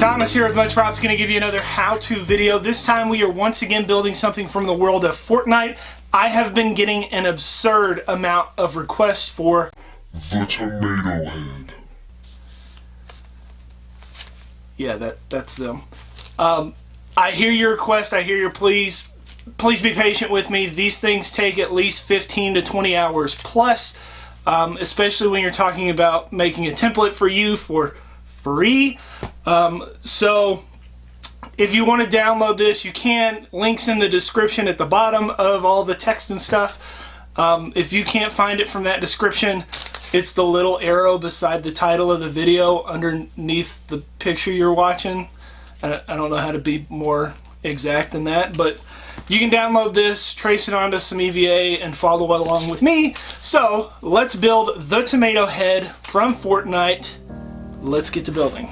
Thomas here with Much Props, going to give you another how-to video. This time we are once again building something from the world of Fortnite. I have been getting an absurd amount of requests for the tomato head. Yeah, that's them. I hear your request, I hear your pleas. Please be patient with me. These things take at least 15 to 20 hours plus, especially when you're talking about making a template for you for free. So if you want to download this, you can. Links in the description at the bottom of all the text and stuff. If you can't find it from that description, it's the little arrow beside the title of the video underneath the picture you're watching. I don't know how to be more exact than that, but you can download this, trace it onto some EVA, and follow along with me. So let's build the tomato head from Fortnite. Let's get to building.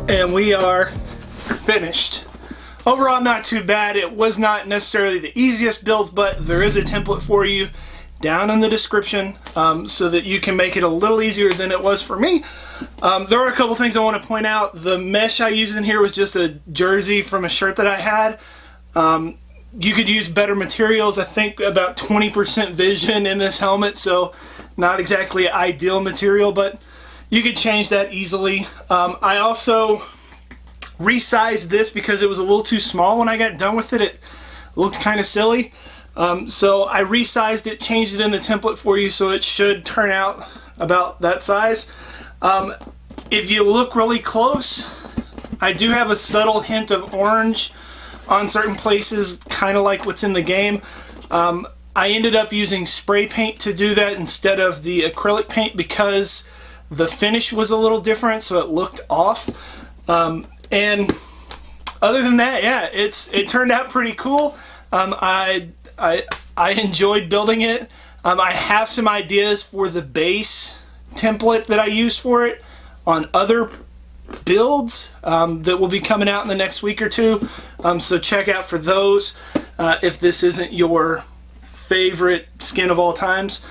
And we are finished. Overall, not too bad. It was not necessarily the easiest builds, but there is a template for you down in the description so that you can make it a little easier than it was for me. There are a couple things I want to point out. The mesh I used in here was just a jersey from a shirt that I had. You could use better materials. I think about 20% vision in this helmet, so not exactly ideal material, but you could change that easily. I also resized this because it was a little too small when I got done with it. It looked kind of silly. So I resized it, changed it in the template for you, so it should turn out about that size. If you look really close, I do have a subtle hint of orange on certain places, kind of like what's in the game. I ended up using spray paint to do that instead of the acrylic paint because the finish was a little different, so it looked off. And other than that, yeah, it turned out pretty cool. I enjoyed building it. I have some ideas for the base template that I used for it on other builds that will be coming out in the next week or two. So check out for those if this isn't your favorite skin of all times.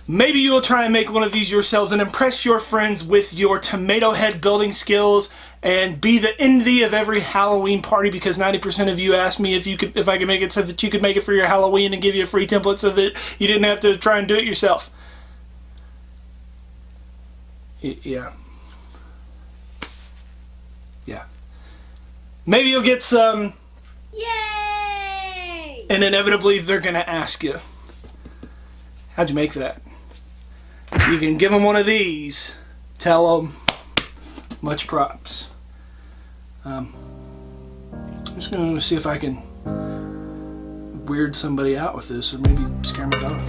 Maybe you'll try and make one of these yourselves and impress your friends with your tomato head building skills and be the envy of every Halloween party, because 90% of you asked me if I could make it so that you could make it for your Halloween and give you a free template so that you didn't have to try and do it yourself. Yeah. Yeah. Maybe you'll get some. Yay! And inevitably they're going to ask you, how'd you make that? You can give them one of these. Tell them much props. I'm just going to see if I can weird somebody out with this, or maybe scare my dog.